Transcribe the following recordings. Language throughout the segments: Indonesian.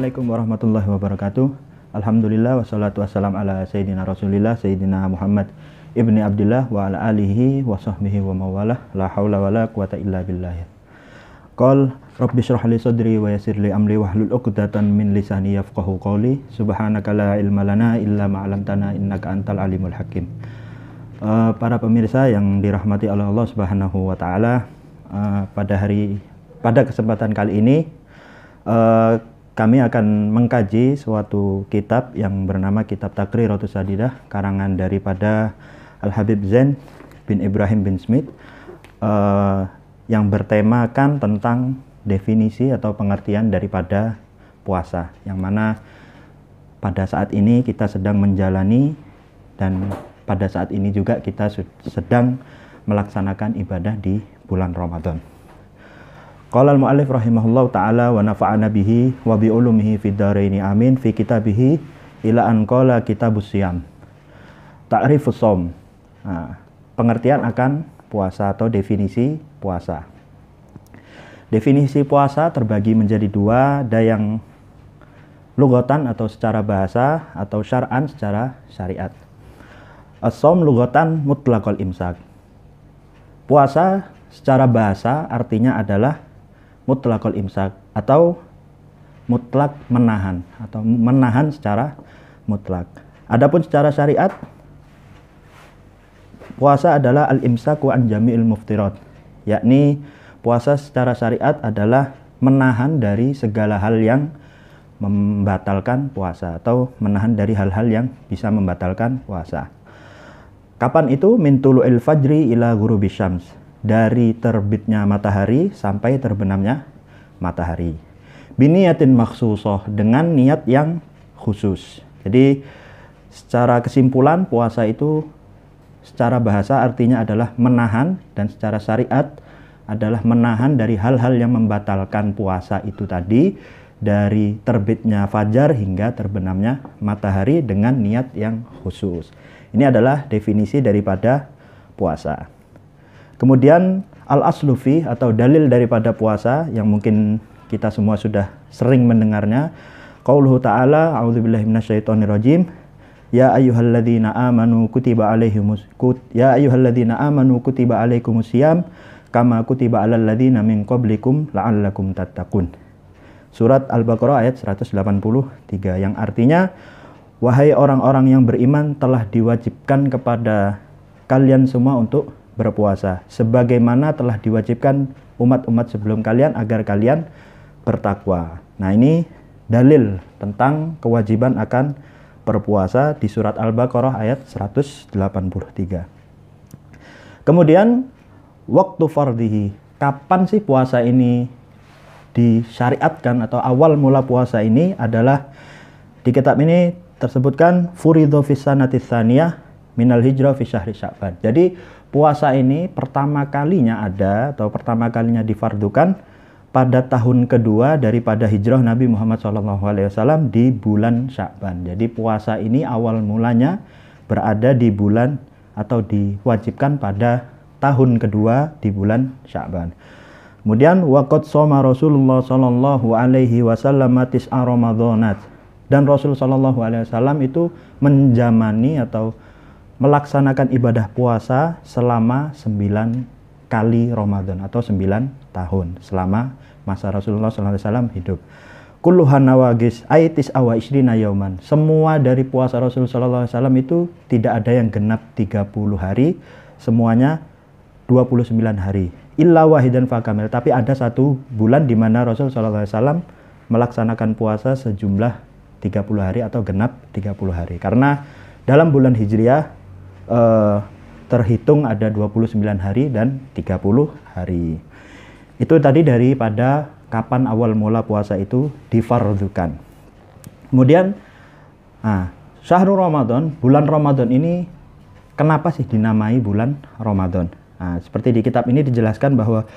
Assalamualaikum warahmatullahi wabarakatuh. Alhamdulillah wassalatu wassalam ala sayyidina Rasulillah sayyidina Muhammad ibni Abdullah wa ala alihi wa sahbihi wa mawalah. La haula wa la quwata illa billah. Qal rabbi shrah li sadri wa yassir li amri wahlul 'uqdatam min lisani yafqahu qawli. Subhanaka la ilma lana illa ma 'allamtana innaka antal alimul hakim. Para pemirsa yang dirahmati oleh Allah Subhanahu wa taala, pada kesempatan kali ini kami akan mengkaji suatu kitab yang bernama Kitab Taqriratus Sadidah, karangan daripada Al-Habib Zain bin Ibrahim bin Smith, yang bertemakan tentang definisi atau pengertian daripada puasa, yang mana pada saat ini kita sedang menjalani dan pada saat ini juga kita sedang melaksanakan ibadah di bulan Ramadan. Qala al-mu'allif rahimahullahu ta'ala wa nafa'ana bihi wa bi ulumihi fid dharaini amin fi kitabihi ila an qala kitabus siyam. Ta'rifus shaum. Pengertian akan puasa atau definisi puasa. Definisi puasa terbagi menjadi dua, ada yang lugatan atau secara bahasa atau syar'an secara syariat. As-shaum lugatan mutlaqul imsak. Puasa secara bahasa artinya adalah mutlaqul imsak atau mutlak menahan atau menahan secara mutlak. Adapun secara syariat, puasa adalah al-imsaku an jami'il muftirat, yakni puasa secara syariat adalah menahan dari segala hal yang membatalkan puasa atau menahan dari hal-hal yang bisa membatalkan puasa. Kapan itu? Min tulu'il fajri ila ghurubis syams, dari terbitnya matahari sampai terbenamnya matahari. Biniyatin makhsusah, dengan niat yang khusus. Jadi secara kesimpulan, puasa itu secara bahasa artinya adalah menahan, dan secara syariat adalah menahan dari hal-hal yang membatalkan puasa itu tadi, dari terbitnya fajar hingga terbenamnya matahari dengan niat yang khusus. Ini adalah definisi daripada puasa. Kemudian al-aslufi atau dalil daripada puasa yang mungkin kita semua sudah sering mendengarnya. Qauluhu ta'ala, a'udzubillahi minasyaitonirrajim. Ya ayyuhalladzina amanu kutiba alaikumusiyam kama kutiba alal ladzina min qablikum la'allakum tattaqun. Surat Al-Baqarah ayat 183, yang artinya, wahai orang-orang yang beriman, telah diwajibkan kepada kalian semua untuk berpuasa sebagaimana telah diwajibkan umat-umat sebelum kalian agar kalian bertakwa. Nah, ini dalil tentang kewajiban akan berpuasa di surat Al-Baqarah ayat 183. Kemudian waktu fardhihi, kapan sih puasa ini disyariatkan atau awal mula puasa ini adalah di kitab ini tersebutkan furidho fis sanati tsaniyah minal hijrah fi syahri Sya'ban. Jadi puasa ini pertama kalinya ada atau pertama kalinya difardukan pada tahun kedua daripada hijrah Nabi Muhammad SAW di bulan Sya'ban. Jadi puasa ini awal mulanya berada di bulan atau diwajibkan pada tahun kedua di bulan Sya'ban. Kemudian waqad shoma Rasulullah sallallahu alaihi wasallam tis'a Ramadhanat, dan Rasul sallallahu alaihi wasallam itu menjamani atau melaksanakan ibadah puasa selama 9 kali Ramadan atau 9 tahun selama masa Rasulullah SAW hidup. Kulluhan nawagis aitis awa isrina yauman. Semua dari puasa Rasulullah SAW itu tidak ada yang genap 30 hari, semuanya 29 hari. Illa wahidan fakamil, tapi ada satu bulan di mana Rasulullah SAW melaksanakan puasa sejumlah 30 hari atau genap 30 hari. Karena dalam bulan Hijriah terhitung ada 29 hari dan 30 hari. Itu tadi daripada kapan awal mula puasa itu difardukan. Kemudian syahrul Ramadan, bulan Ramadan ini kenapa sih dinamai bulan Ramadan? Seperti di kitab ini dijelaskan bahwa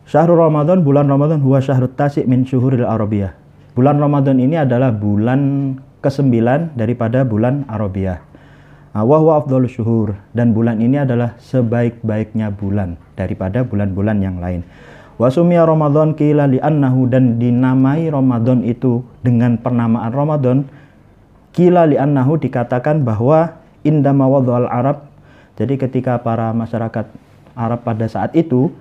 syahrul Ramadan, bulan Ramadan, huwa syahrut tasi' min syuhuril arabiyah. Bulan Ramadan ini adalah bulan ke-9 daripada bulan Arabiyah. Wa huwa afdhalus syuhur, dan bulan ini adalah sebaik-baiknya bulan daripada bulan-bulan yang lain. Wa sumiya Ramadan qila li'annahu, dan dinamai Ramadan itu dengan pernamaan Ramadan qila li'annahu, dikatakan bahwa indama wadhal Arab, jadi ketika para masyarakat Arab pada saat itu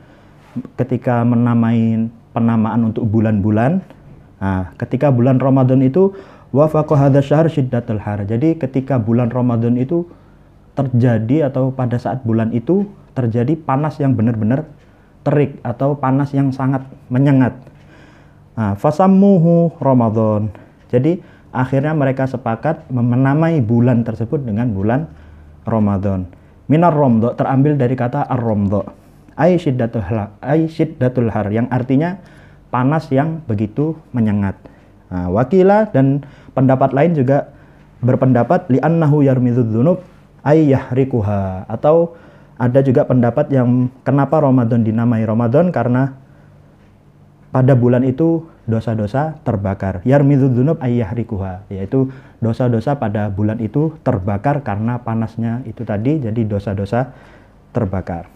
ketika menamai penamaan untuk bulan-bulan, nah, ketika bulan Ramadan itu wafaqa hadza syahr syiddatul har, jadi ketika bulan Ramadan itu terjadi atau pada saat bulan itu terjadi panas yang benar-benar terik atau panas yang sangat menyengat. Nah, fasammuhu Ramadan. Jadi akhirnya mereka sepakat menamai bulan tersebut dengan bulan Ramadan. Minar romdo, terambil dari kata ar-romdo, ay syiddatul har, yang artinya panas yang begitu menyengat. Nah, wakila, dan pendapat lain juga berpendapat li'annahu yarmidud dzunub ay yahrikuha, atau ada juga pendapat yang kenapa Ramadan dinamai Ramadan karena pada bulan itu dosa-dosa terbakar. Yarmidud dzunub ay yahrikuha, yaitu dosa-dosa pada bulan itu terbakar karena panasnya itu tadi, jadi dosa-dosa terbakar.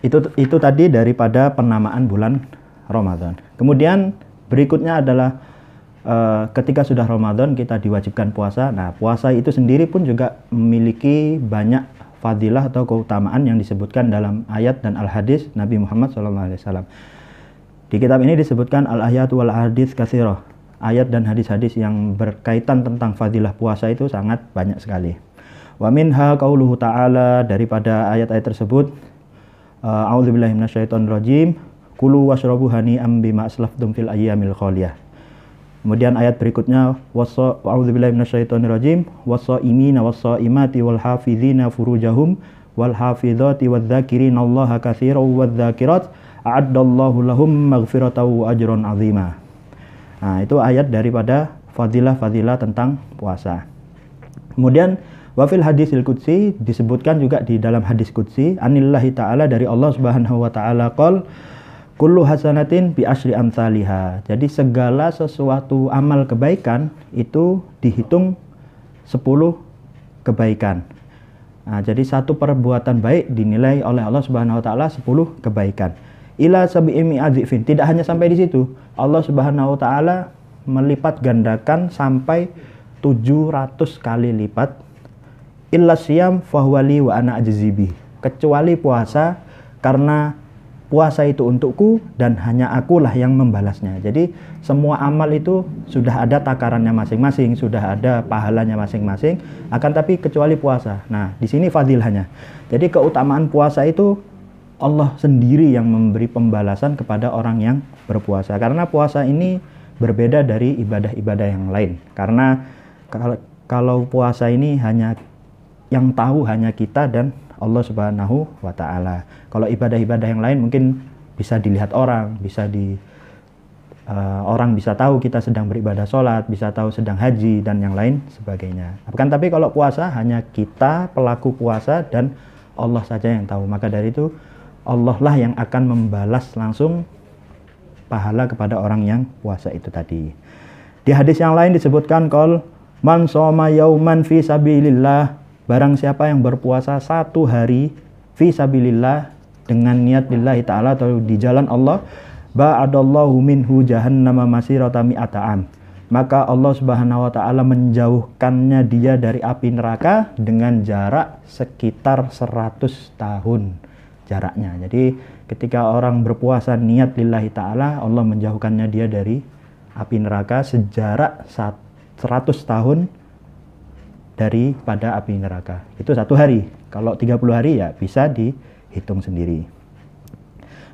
Itu tadi daripada penamaan bulan Ramadan. Kemudian berikutnya adalah ketika sudah Ramadan kita diwajibkan puasa. Nah, puasa itu sendiri pun juga memiliki banyak fadilah atau keutamaan yang disebutkan dalam ayat dan al-hadis Nabi Muhammad SAW. Di kitab ini disebutkan al-ayat wal hadis katsirah. Ayat dan hadis-hadis yang berkaitan tentang fadilah puasa itu sangat banyak sekali. Wa minha qauluhu ta'ala, daripada ayat-ayat tersebut, a'udzubillahi minasyaitonirrajim, kulu washrabu hani'am bima aslaftum fil ayyamil khaliyah. Kemudian ayat berikutnya, a'udzubillahi minasyaitonirrajim, was-shaimina was-shaimati wal hafizina furujahum wal hafizati wadz-dzakirinallaha katsiran wadz-dzakirat a'addallahu lahum maghfiratan wa ajran 'azima. Nah, itu ayat daripada fadilah-fadilah tentang puasa. Kemudian wafil hadisil qudsi, disebutkan juga di dalam hadis qudsi, anillahi ta'ala, dari Allah Subhanahu wa ta'ala, qol kullu hasanatin bi asyri amsalihha. Jadi segala sesuatu amal kebaikan itu dihitung 10 kebaikan. Nah, jadi satu perbuatan baik dinilai oleh Allah Subhanahu wa taala 10 kebaikan. Ila sab'imi adzifin. Tidak hanya sampai di situ. Allah Subhanahu wa taala melipat gandakan sampai 700 kali lipat. Illa siyam fahuwali wa ana ajzibi. Kecuali puasa, karena puasa itu untukku dan hanya akulah yang membalasnya. Jadi semua amal itu sudah ada takarannya masing-masing, sudah ada pahalanya masing-masing, akan tapi kecuali puasa. Nah, di sini fadilahnya. Jadi keutamaan puasa itu Allah sendiri yang memberi pembalasan kepada orang yang berpuasa. Karena puasa ini berbeda dari ibadah-ibadah yang lain. Karena kalau puasa ini hanya yang tahu hanya kita dan Allah Subhanahu wa ta'ala. Kalau ibadah-ibadah yang lain mungkin bisa dilihat orang, orang bisa tahu kita sedang beribadah sholat, bisa tahu sedang haji dan yang lain sebagainya. Akan tapi kalau puasa hanya kita pelaku puasa dan Allah saja yang tahu. Maka dari itu Allah lah yang akan membalas langsung pahala kepada orang yang puasa itu tadi. Di hadis yang lain disebutkan qol man shoma yauman fi sabilillah, barang siapa yang berpuasa satu hari fi sabilillah dengan niat lillahi ta'ala atau di jalan Allah, ba'adallahu minhu jahannama masirata mi'ata am, maka Allah Subhanahu wa ta'ala menjauhkannya dia dari api neraka dengan jarak sekitar 100 tahun jaraknya. Jadi ketika orang berpuasa niat lillahi ta'ala, Allah menjauhkannya dia dari api neraka sejarak 100 tahun daripada api neraka. Itu satu hari. Kalau 30 hari ya bisa dihitung sendiri.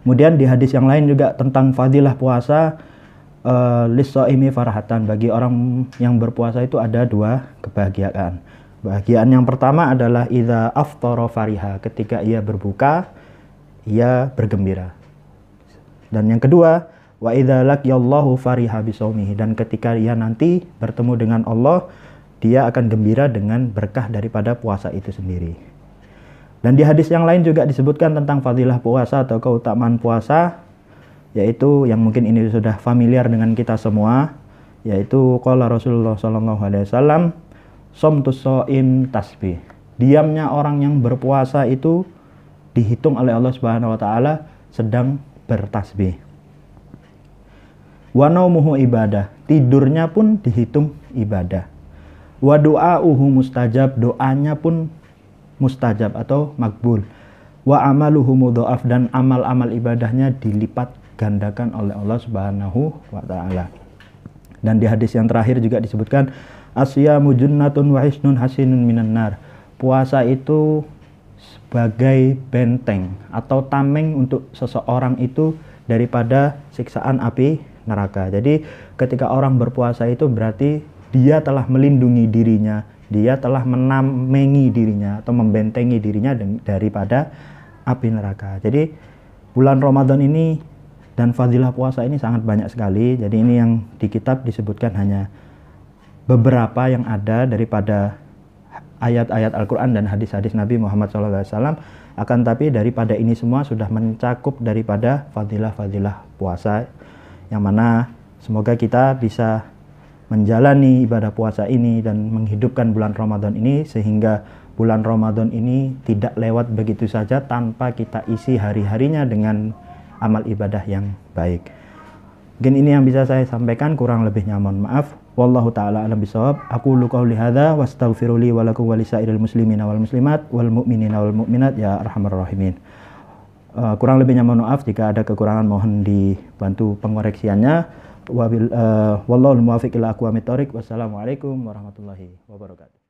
Kemudian di hadis yang lain juga tentang fadilah puasa, lis-shaimi farahatan, bagi orang yang berpuasa itu ada dua kebahagiaan. Bahagiaan yang pertama adalah idza aftara fariha, ketika ia berbuka ia bergembira. Dan yang kedua, wa idza laqiyallahu fariha bisaumihi, dan ketika ia nanti bertemu dengan Allah, dia akan gembira dengan berkah daripada puasa itu sendiri. Dan di hadis yang lain juga disebutkan tentang fadilah puasa atau keutamaan puasa, yaitu yang mungkin ini sudah familiar dengan kita semua, yaitu qala Rasulullah SAW, somtus shaim tasbih. Diamnya orang yang berpuasa itu dihitung oleh Allah Subhanahu wa taala sedang bertasbih. Wa naumuhu ibadah, tidurnya pun dihitung ibadah. Wa du'auhu mustajab, doanya pun mustajab atau makbul. Wa amaluhu mudha'af, dan amal-amal ibadahnya dilipat gandakan oleh Allah Subhanahu wa taala. Dan di hadis yang terakhir juga disebutkan asyamu junnatun wa hisnun hasinun minan nar. Puasa itu sebagai benteng atau tameng untuk seseorang itu daripada siksaan api neraka. Jadi ketika orang berpuasa itu berarti dia telah melindungi dirinya, dia telah menamengi dirinya atau membentengi dirinya daripada api neraka. Jadi bulan Ramadan ini dan fadilah puasa ini sangat banyak sekali. Jadi ini yang di kitab disebutkan hanya beberapa yang ada daripada ayat-ayat Al-Quran dan hadis-hadis Nabi Muhammad SAW. Akan tapi daripada ini semua sudah mencakup daripada fadilah-fadilah puasa, yang mana semoga kita bisa menjalani ibadah puasa ini dan menghidupkan bulan Ramadan ini sehingga bulan Ramadan ini tidak lewat begitu saja tanpa kita isi hari-harinya dengan amal ibadah yang baik. Mungkin ini yang bisa saya sampaikan, kurang lebihnya mohon maaf. Wallahu ta'ala alam bisawab. Aqulu qouli hadza wastaghfiru li wa lakum wa lisairil muslimina wal muslimat wal mu'minina wal mu'minat ya arhamar rahimin. Kurang lebihnya mohon maaf, jika ada kekurangan mohon dibantu pengoreksiannya. Wallahul muwaffiq ila aqwamit thoriq. Wassalamualaikum warahmatullahi wabarakatuh.